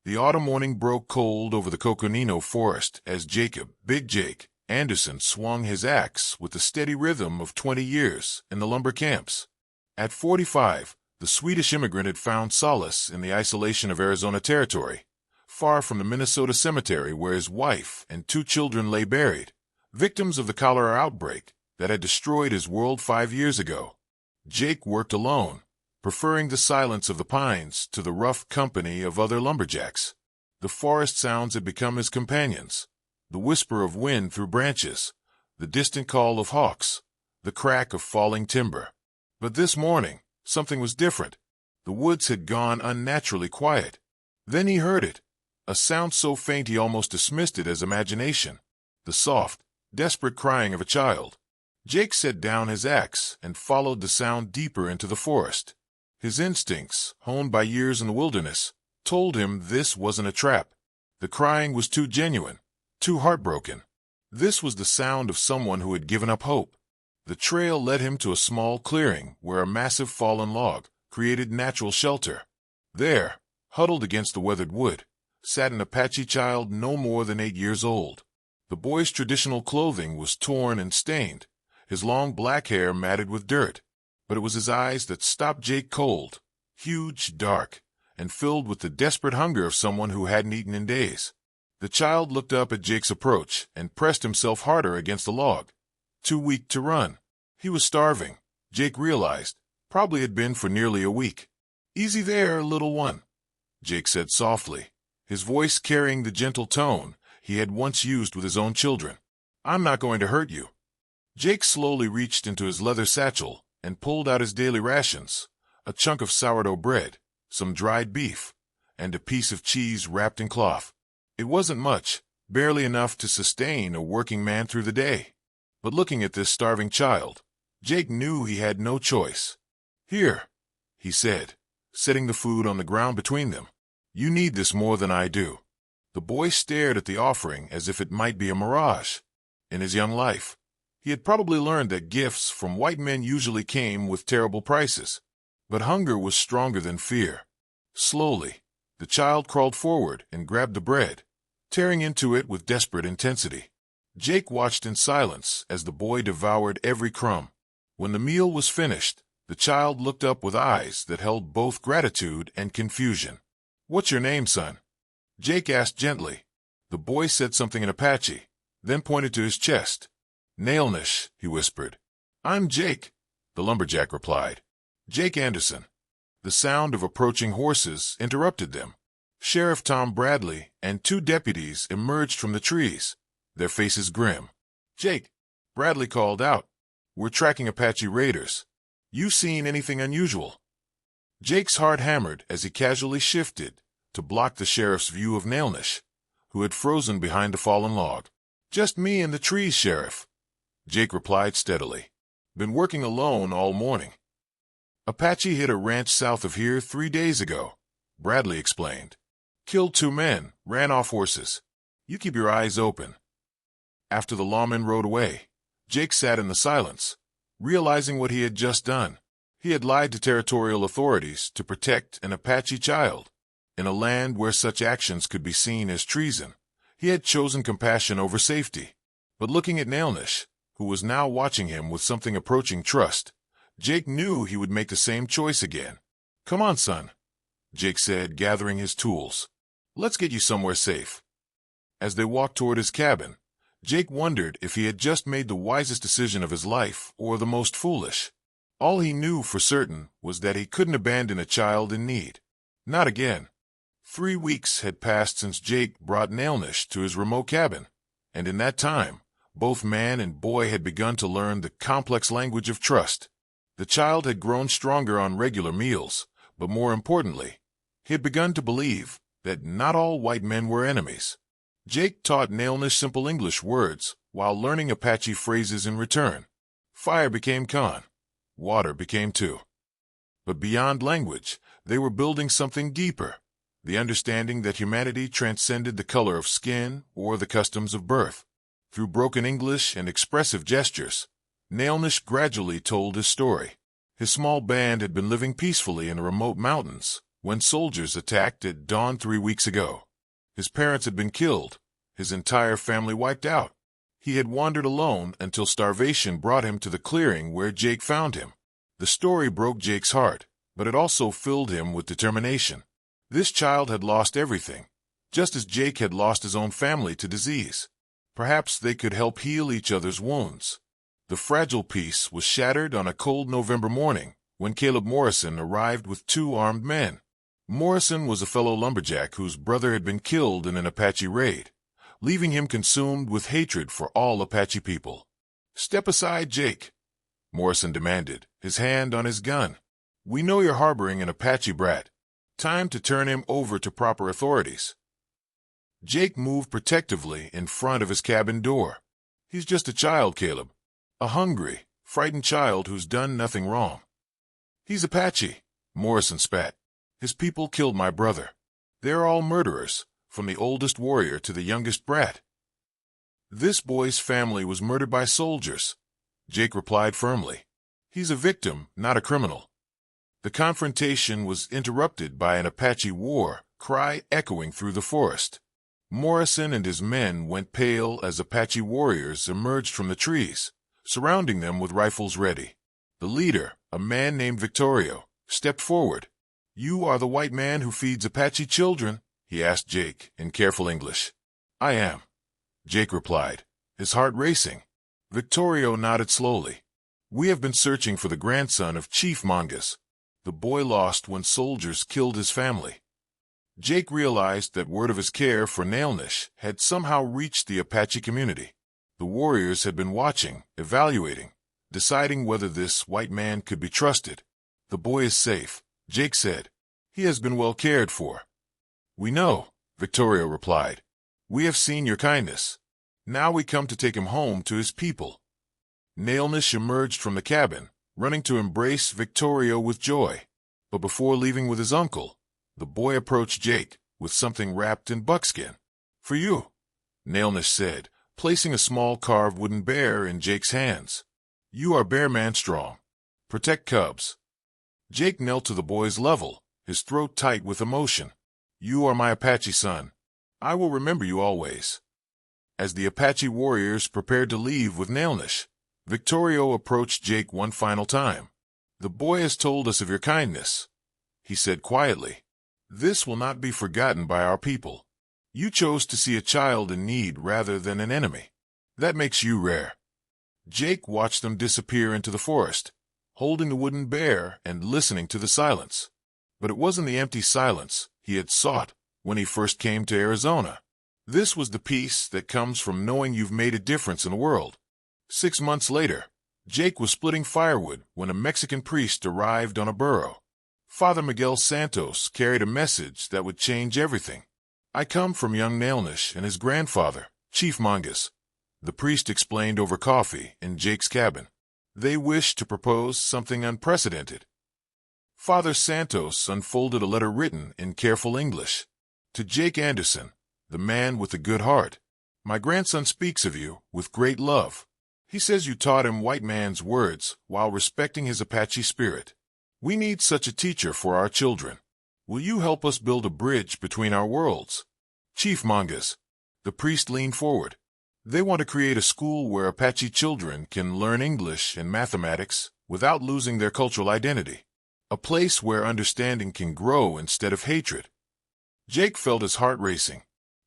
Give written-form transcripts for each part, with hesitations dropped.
The autumn morning broke cold over the Coconino forest as Jacob, Big Jake, Anderson swung his axe with the steady rhythm of 20 years in the lumber camps. At 45, the Swedish immigrant had found solace in the isolation of Arizona territory, far from the Minnesota cemetery where his wife and 2 children lay buried, victims of the cholera outbreak that had destroyed his world 5 years ago. Jake worked alone, preferring the silence of the pines to the rough company of other lumberjacks. The forest sounds had become his companions, the whisper of wind through branches, the distant call of hawks, the crack of falling timber. But this morning, something was different. The woods had gone unnaturally quiet. Then he heard it, a sound so faint he almost dismissed it as imagination, the soft, desperate crying of a child. Jake set down his axe and followed the sound deeper into the forest. His instincts, honed by years in the wilderness, told him this wasn't a trap. The crying was too genuine, too heartbroken. This was the sound of someone who had given up hope. The trail led him to a small clearing where a massive fallen log created natural shelter. There, huddled against the weathered wood, sat an Apache child no more than 8 years old. The boy's traditional clothing was torn and stained, his long black hair matted with dirt. But it was his eyes that stopped Jake cold, huge, dark, and filled with the desperate hunger of someone who hadn't eaten in days. The child looked up at Jake's approach and pressed himself harder against the log. Too weak to run. He was starving, Jake realized, probably had been for nearly a week. "Easy there, little one," Jake said softly, his voice carrying the gentle tone he had once used with his own children. "I'm not going to hurt you." Jake slowly reached into his leather satchel and pulled out his daily rations, a chunk of sourdough bread, some dried beef, and a piece of cheese wrapped in cloth. It wasn't much, barely enough to sustain a working man through the day. But looking at this starving child, Jake knew he had no choice. "Here," he said, setting the food on the ground between them. "You need this more than I do." The boy stared at the offering as if it might be a mirage. In his young life, he had probably learned that gifts from white men usually came with terrible prices. But hunger was stronger than fear. Slowly, the child crawled forward and grabbed the bread, tearing into it with desperate intensity. Jake watched in silence as the boy devoured every crumb. When the meal was finished, the child looked up with eyes that held both gratitude and confusion. "What's your name, son?" Jake asked gently. The boy said something in Apache, then pointed to his chest. "Nailnish," he whispered. "I'm Jake," the lumberjack replied. "Jake Anderson." The sound of approaching horses interrupted them. Sheriff Tom Bradley and 2 deputies emerged from the trees, their faces grim. "Jake," Bradley called out, "we're tracking Apache raiders. You seen anything unusual?" Jake's heart hammered as he casually shifted to block the sheriff's view of Nailnish, who had frozen behind a fallen log. "Just me and the trees, Sheriff," Jake replied steadily. "Been working alone all morning." "Apache hit a ranch south of here 3 days ago," Bradley explained. "Killed 2 men, ran off horses. You keep your eyes open." After the lawman rode away, Jake sat in the silence, realizing what he had just done. He had lied to territorial authorities to protect an Apache child. In a land where such actions could be seen as treason, he had chosen compassion over safety. But looking at Nailnish, who was now watching him with something approaching trust, Jake knew he would make the same choice again. "Come on, son," Jake said, gathering his tools. "Let's get you somewhere safe." As they walked toward his cabin, Jake wondered if he had just made the wisest decision of his life or the most foolish. All he knew for certain was that he couldn't abandon a child in need. Not again. 3 weeks had passed since Jake brought Nailnish to his remote cabin, and in that time, both man and boy had begun to learn the complex language of trust. The child had grown stronger on regular meals, but more importantly, he had begun to believe that not all white men were enemies. Jake taught Nailnish simple English words while learning Apache phrases in return. Fire became Khan. Water became Tu. But beyond language, they were building something deeper, the understanding that humanity transcended the color of skin or the customs of birth. Through broken English and expressive gestures, Nailnish gradually told his story. His small band had been living peacefully in the remote mountains, when soldiers attacked at dawn 3 weeks ago. His parents had been killed, his entire family wiped out. He had wandered alone until starvation brought him to the clearing where Jake found him. The story broke Jake's heart, but it also filled him with determination. This child had lost everything, just as Jake had lost his own family to disease. Perhaps they could help heal each other's wounds. The fragile peace was shattered on a cold November morning when Caleb Morrison arrived with 2 armed men. Morrison was a fellow lumberjack whose brother had been killed in an Apache raid, leaving him consumed with hatred for all Apache people. "Step aside, Jake," Morrison demanded, his hand on his gun. "We know you're harboring an Apache brat. Time to turn him over to proper authorities." Jake moved protectively in front of his cabin door. "He's just a child, Caleb. A hungry, frightened child who's done nothing wrong." "He's Apache," Morrison spat. "His people killed my brother. They're all murderers, from the oldest warrior to the youngest brat." "This boy's family was murdered by soldiers," Jake replied firmly. "He's a victim, not a criminal." The confrontation was interrupted by an Apache war cry echoing through the forest. Morrison and his men went pale as Apache warriors emerged from the trees, surrounding them with rifles ready. The leader, a man named Victorio, stepped forward. "You are the white man who feeds Apache children?" he asked Jake in careful English. "I am," Jake replied, his heart racing. Victorio nodded slowly. "We have been searching for the grandson of Chief Mongus, the boy lost when soldiers killed his family." Jake realized that word of his care for Nailnish had somehow reached the Apache community. The warriors had been watching, evaluating, deciding whether this white man could be trusted. "The boy is safe," Jake said. "He has been well cared for." "We know," Victorio replied. "We have seen your kindness. Now we come to take him home to his people." Nailnish emerged from the cabin, running to embrace Victorio with joy. But before leaving with his uncle, the boy approached Jake with something wrapped in buckskin. "For you," Nailnish said, placing a small carved wooden bear in Jake's hands. "You are bear man strong. Protect cubs." Jake knelt to the boy's level, his throat tight with emotion. "You are my Apache son. I will remember you always." As the Apache warriors prepared to leave with Nailnish, Victorio approached Jake one final time. "The boy has told us of your kindness," he said quietly. "This will not be forgotten by our people. You chose to see a child in need rather than an enemy. That makes you rare." Jake watched them disappear into the forest, holding the wooden bear and listening to the silence. But it wasn't the empty silence he had sought when he first came to Arizona. This was the peace that comes from knowing you've made a difference in the world. 6 months later, Jake was splitting firewood when a Mexican priest arrived on a burro. Father Miguel Santos carried a message that would change everything. "I come from young Nailnish and his grandfather, Chief Mongus," the priest explained over coffee in Jake's cabin. "They wish to propose something unprecedented." Father Santos unfolded a letter written in careful English. "To Jake Anderson, the man with a good heart. My grandson speaks of you with great love. He says you taught him white man's words while respecting his Apache spirit. We need such a teacher for our children. Will you help us build a bridge between our worlds?" "Chief Mongus," the priest leaned forward. "They want to create a school where Apache children can learn English and mathematics without losing their cultural identity. A place where understanding can grow instead of hatred." Jake felt his heart racing.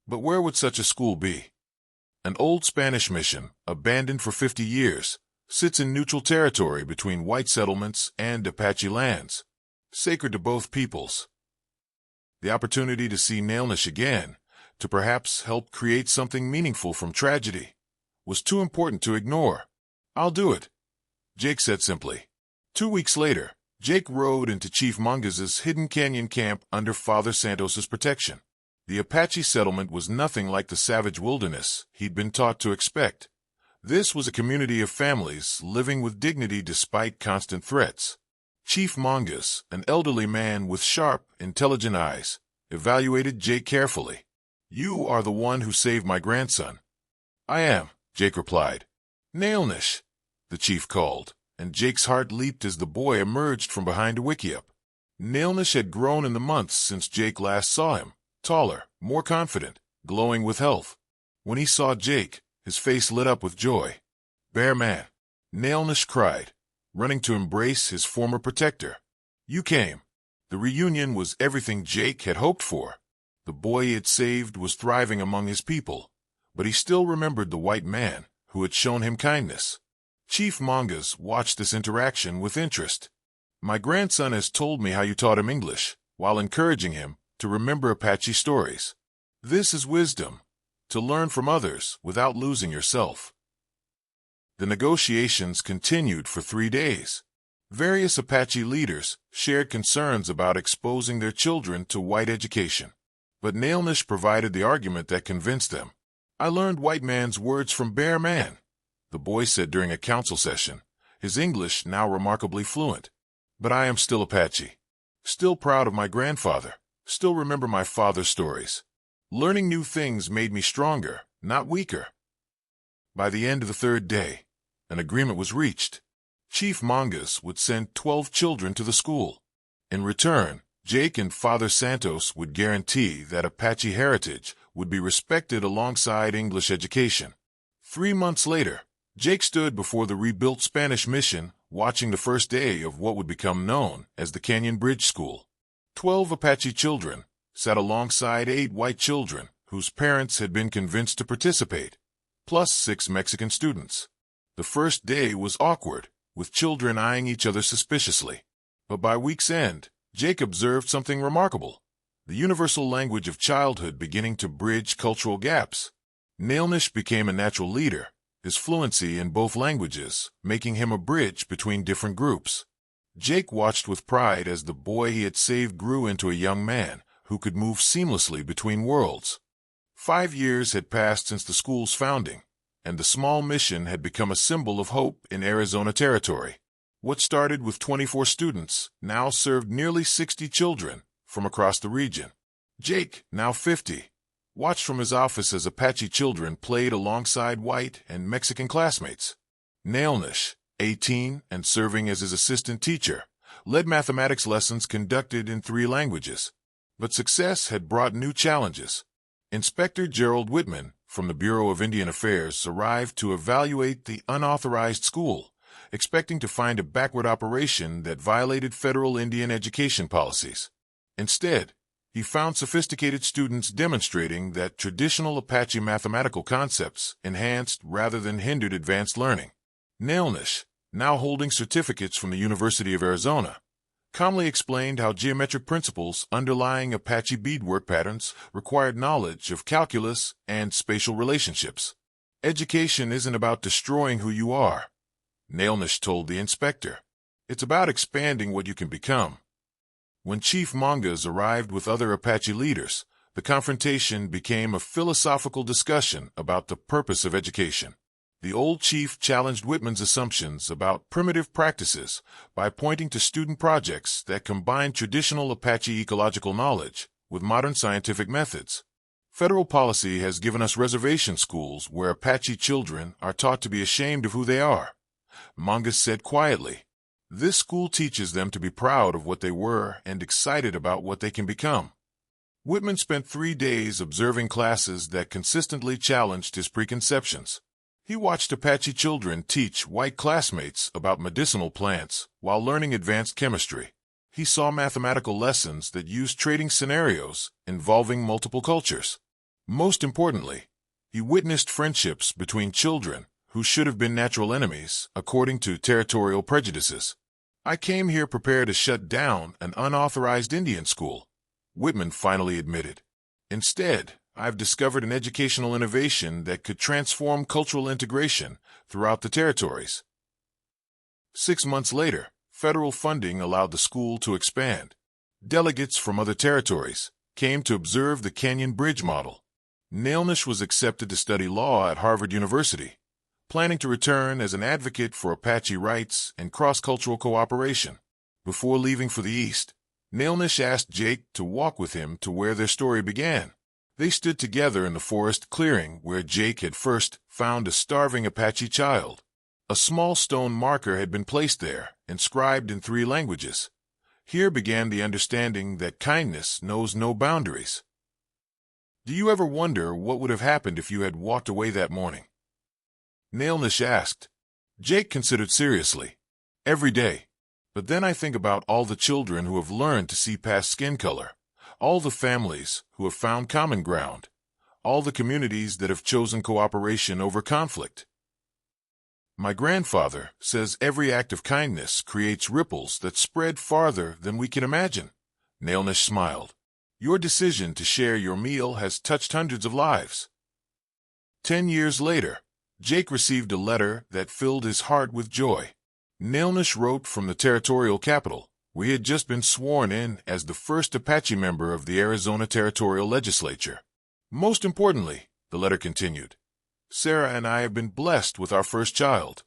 But where would such a school be? An old Spanish mission, abandoned for 50 years, sits in neutral territory between white settlements and Apache lands, sacred to both peoples. The opportunity to see Nailnish again, to perhaps help create something meaningful from tragedy, was too important to ignore. "I'll do it," Jake said simply. 2 weeks later, Jake rode into Chief Mungus's hidden canyon camp under Father Santos's protection. The Apache settlement was nothing like the savage wilderness he'd been taught to expect. This was a community of families living with dignity despite constant threats. Chief Mongus, an elderly man with sharp, intelligent eyes, evaluated Jake carefully. "You are the one who saved my grandson." "I am," Jake replied. "Nailnish," the chief called, and Jake's heart leaped as the boy emerged from behind a wickiup. Nailnish had grown in the months since Jake last saw him, taller, more confident, glowing with health. When he saw Jake, his face lit up with joy. "Bear man," Nailnish cried, running to embrace his former protector. "You came." The reunion was everything Jake had hoped for. The boy he had saved was thriving among his people, but he still remembered the white man who had shown him kindness. Chief Mongoose watched this interaction with interest. "My grandson has told me how you taught him English, while encouraging him to remember Apache stories. This is wisdom, to learn from others without losing yourself." The negotiations continued for 3 days. Various Apache leaders shared concerns about exposing their children to white education, but Nailnish provided the argument that convinced them. "I learned white man's words from Bear Man," the boy said during a council session, his English now remarkably fluent. "But I am still Apache, still proud of my grandfather, still remember my father's stories. Learning new things made me stronger, not weaker." By the end of the 3rd day, an agreement was reached. Chief Mongoose would send 12 children to the school. In return, Jake and Father Santos would guarantee that Apache heritage would be respected alongside English education. 3 months later, Jake stood before the rebuilt Spanish mission, watching the first day of what would become known as the Canyon Bridge School. 12 Apache children sat alongside 8 white children whose parents had been convinced to participate, plus 6 Mexican students. The first day was awkward, with children eyeing each other suspiciously. But by week's end, Jake observed something remarkable: the universal language of childhood beginning to bridge cultural gaps. Nailnish became a natural leader, his fluency in both languages making him a bridge between different groups. Jake watched with pride as the boy he had saved grew into a young man who could move seamlessly between worlds. 5 years had passed since the school's founding, and the small mission had become a symbol of hope in Arizona territory. What started with 24 students now served nearly 60 children from across the region. Jake, now 50, watched from his office as Apache children played alongside white and Mexican classmates. Nailnish, 18 and serving as his assistant teacher, led mathematics lessons conducted in 3 languages. But success had brought new challenges. Inspector Gerald Whitman from the Bureau of Indian Affairs arrived to evaluate the unauthorized school, expecting to find a backward operation that violated federal Indian education policies. Instead, he found sophisticated students demonstrating that traditional Apache mathematical concepts enhanced rather than hindered advanced learning. Nailnish, now holding certificates from the University of Arizona, calmly explained how geometric principles underlying Apache beadwork patterns required knowledge of calculus and spatial relationships. "Education isn't about destroying who you are," Nailnish told the inspector. "It's about expanding what you can become." When Chief Mongoose arrived with other Apache leaders, the confrontation became a philosophical discussion about the purpose of education. The old chief challenged Whitman's assumptions about primitive practices by pointing to student projects that combined traditional Apache ecological knowledge with modern scientific methods. "Federal policy has given us reservation schools where Apache children are taught to be ashamed of who they are," Mongoose said quietly. "This school teaches them to be proud of what they were and excited about what they can become." Whitman spent 3 days observing classes that consistently challenged his preconceptions. He watched Apache children teach white classmates about medicinal plants while learning advanced chemistry. He saw mathematical lessons that used trading scenarios involving multiple cultures. Most importantly, he witnessed friendships between children who should have been natural enemies according to territorial prejudices. "I came here prepared to shut down an unauthorized Indian school," Whitman finally admitted. "Instead, I've discovered an educational innovation that could transform cultural integration throughout the territories." 6 months later, federal funding allowed the school to expand. Delegates from other territories came to observe the Canyon Bridge model. Nailnish was accepted to study law at Harvard University, planning to return as an advocate for Apache rights and cross-cultural cooperation. Before leaving for the East, Nailnish asked Jake to walk with him to where their story began. They stood together in the forest clearing where Jake had first found a starving Apache child. A small stone marker had been placed there, inscribed in 3 languages. Here began the understanding that kindness knows no boundaries. Do you ever wonder what would have happened if you had walked away that morning? Nailnish asked. Jake considered seriously. Every day. But then I think about all the children who have learned to see past skin color, all the families who have found common ground, all the communities that have chosen cooperation over conflict. My grandfather says every act of kindness creates ripples that spread farther than we can imagine. Nailnish smiled. Your decision to share your meal has touched hundreds of lives. 10 years later, Jake received a letter that filled his heart with joy. Nailnish wrote from the territorial capital, where he had just been sworn in as the first Apache member of the Arizona Territorial Legislature. Most importantly, the letter continued, Sarah and I have been blessed with our first child,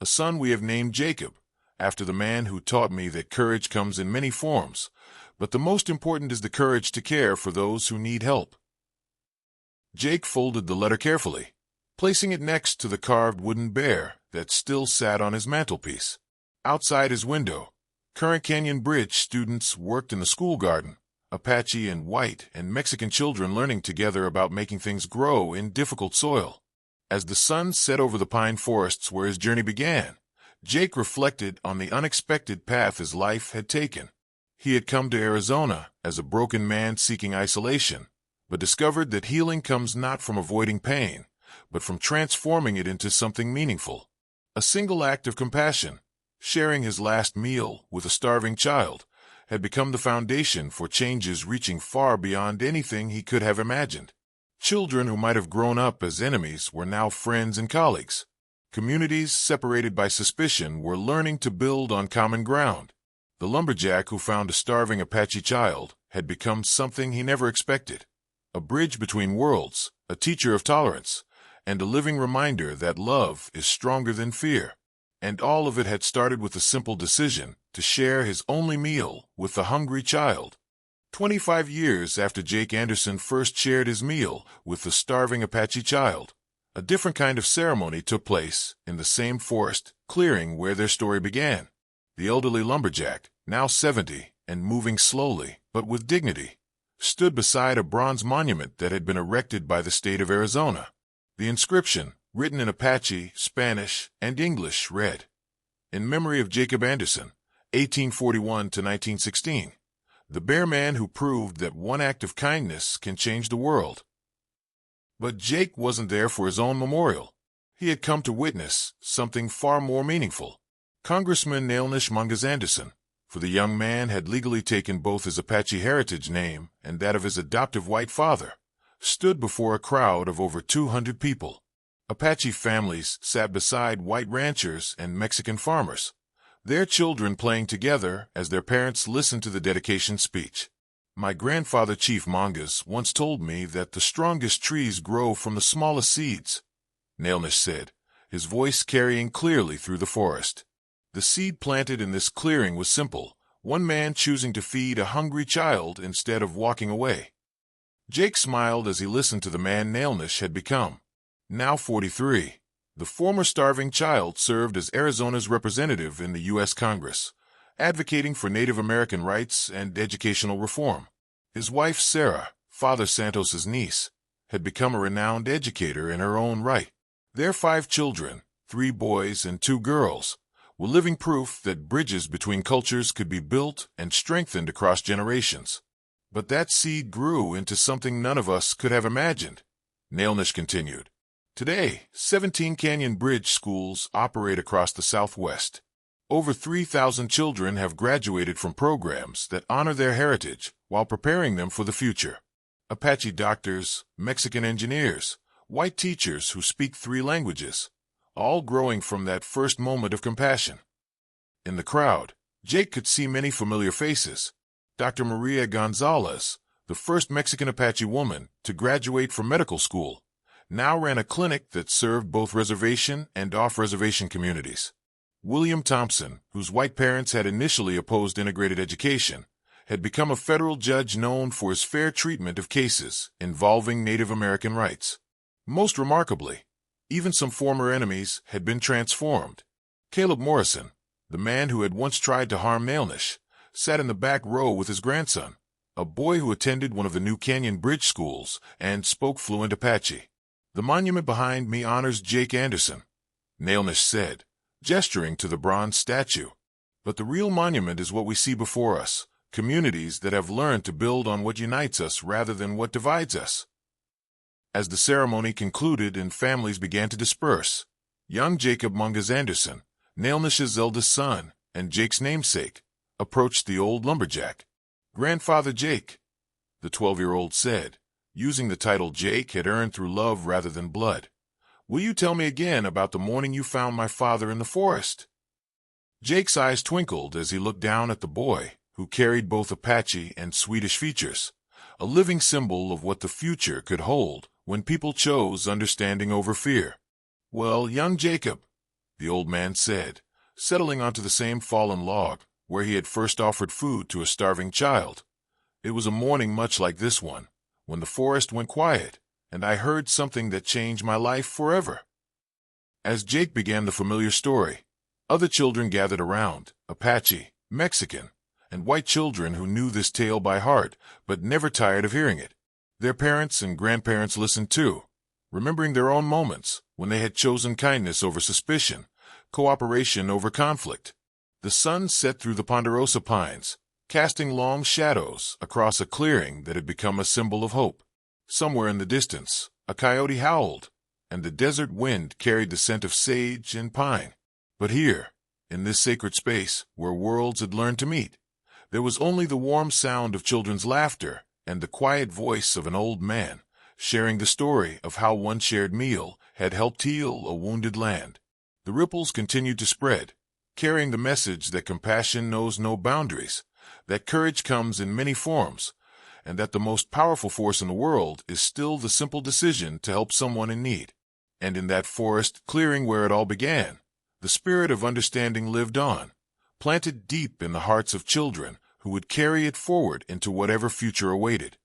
a son we have named Jacob, after the man who taught me that courage comes in many forms, but the most important is the courage to care for those who need help. Jake folded the letter carefully, placing it next to the carved wooden bear that still sat on his mantelpiece. Outside his window, Current Canyon Bridge students worked in the school garden, Apache and white and Mexican children learning together about making things grow in difficult soil. As the sun set over the pine forests where his journey began, Jake reflected on the unexpected path his life had taken. He had come to Arizona as a broken man seeking isolation, but discovered that healing comes not from avoiding pain, but from transforming it into something meaningful. A single act of compassion, sharing his last meal with a starving child, had become the foundation for changes reaching far beyond anything he could have imagined. Children who might have grown up as enemies were now friends and colleagues. Communities separated by suspicion were learning to build on common ground. The lumberjack who found a starving Apache child had become something he never expected. A bridge between worlds, a teacher of tolerance, and a living reminder that love is stronger than fear. And all of it had started with a simple decision to share his only meal with the hungry child. 25 years after Jake Anderson first shared his meal with the starving Apache child, a different kind of ceremony took place in the same forest clearing where their story began. The elderly lumberjack, now 70 and moving slowly but with dignity, stood beside a bronze monument that had been erected by the state of Arizona. The inscription, written in Apache, Spanish, and English, read, In memory of Jacob Anderson, 1841 to 1916, the bear man who proved that one act of kindness can change the world. But Jake wasn't there for his own memorial. He had come to witness something far more meaningful. Congressman Nailnish Mungus Anderson, for the young man had legally taken both his Apache heritage name and that of his adoptive white father, stood before a crowd of over 200 people. Apache families sat beside white ranchers and Mexican farmers, their children playing together as their parents listened to the dedication speech. My grandfather, Chief Mungus, once told me that the strongest trees grow from the smallest seeds, Nailnish said, his voice carrying clearly through the forest. The seed planted in this clearing was simple, one man choosing to feed a hungry child instead of walking away. Jake smiled as he listened to the man Nailnish had become. Now 43, the former starving child served as Arizona's representative in the U.S. Congress, advocating for Native American rights and educational reform. His wife, Sarah, Father Santos's niece, had become a renowned educator in her own right. Their 5 children, 3 boys and 2 girls, were living proof that bridges between cultures could be built and strengthened across generations. But that seed grew into something none of us could have imagined. Nailnish continued. Today, 17 Canyon Bridge schools operate across the Southwest. Over 3,000 children have graduated from programs that honor their heritage while preparing them for the future. Apache doctors, Mexican engineers, white teachers who speak 3 languages, all growing from that first moment of compassion. In the crowd, Jake could see many familiar faces. Dr. Maria Gonzalez, the first Mexican Apache woman to graduate from medical school, now ran a clinic that served both reservation and off-reservation communities. William Thompson, whose white parents had initially opposed integrated education, had become a federal judge known for his fair treatment of cases involving Native American rights. Most remarkably, even some former enemies had been transformed. Caleb Morrison, the man who had once tried to harm Nailnish, sat in the back row with his grandson, a boy who attended one of the New Canyon Bridge schools and spoke fluent Apache. "The monument behind me honors Jake Anderson," Nailnish said, gesturing to the bronze statue. "But the real monument is what we see before us, communities that have learned to build on what unites us rather than what divides us." As the ceremony concluded and families began to disperse, young Jacob Mungus Anderson, Nailnish's eldest son and Jake's namesake, approached the old lumberjack. "Grandfather Jake," the 12-year-old said, using the title Jake had earned through love rather than blood, "will you tell me again about the morning you found my father in the forest?" Jake's eyes twinkled as he looked down at the boy, who carried both Apache and Swedish features, a living symbol of what the future could hold when people chose understanding over fear. "Well, young Jacob," the old man said, settling onto the same fallen log where he had first offered food to a starving child, "it was a morning much like this one, when the forest went quiet, and I heard something that changed my life forever." As Jake began the familiar story, other children gathered around, Apache, Mexican, and white children who knew this tale by heart but never tired of hearing it. Their parents and grandparents listened too, remembering their own moments when they had chosen kindness over suspicion, cooperation over conflict. The sun set through the ponderosa pines, casting long shadows across a clearing that had become a symbol of hope. Somewhere in the distance, a coyote howled, and the desert wind carried the scent of sage and pine. But here, in this sacred space where worlds had learned to meet, there was only the warm sound of children's laughter and the quiet voice of an old man, sharing the story of how one shared meal had helped heal a wounded land. The ripples continued to spread, carrying the message that compassion knows no boundaries, that courage comes in many forms, and that the most powerful force in the world is still the simple decision to help someone in need. And in that forest clearing where it all began, the spirit of understanding lived on, planted deep in the hearts of children who would carry it forward into whatever future awaited.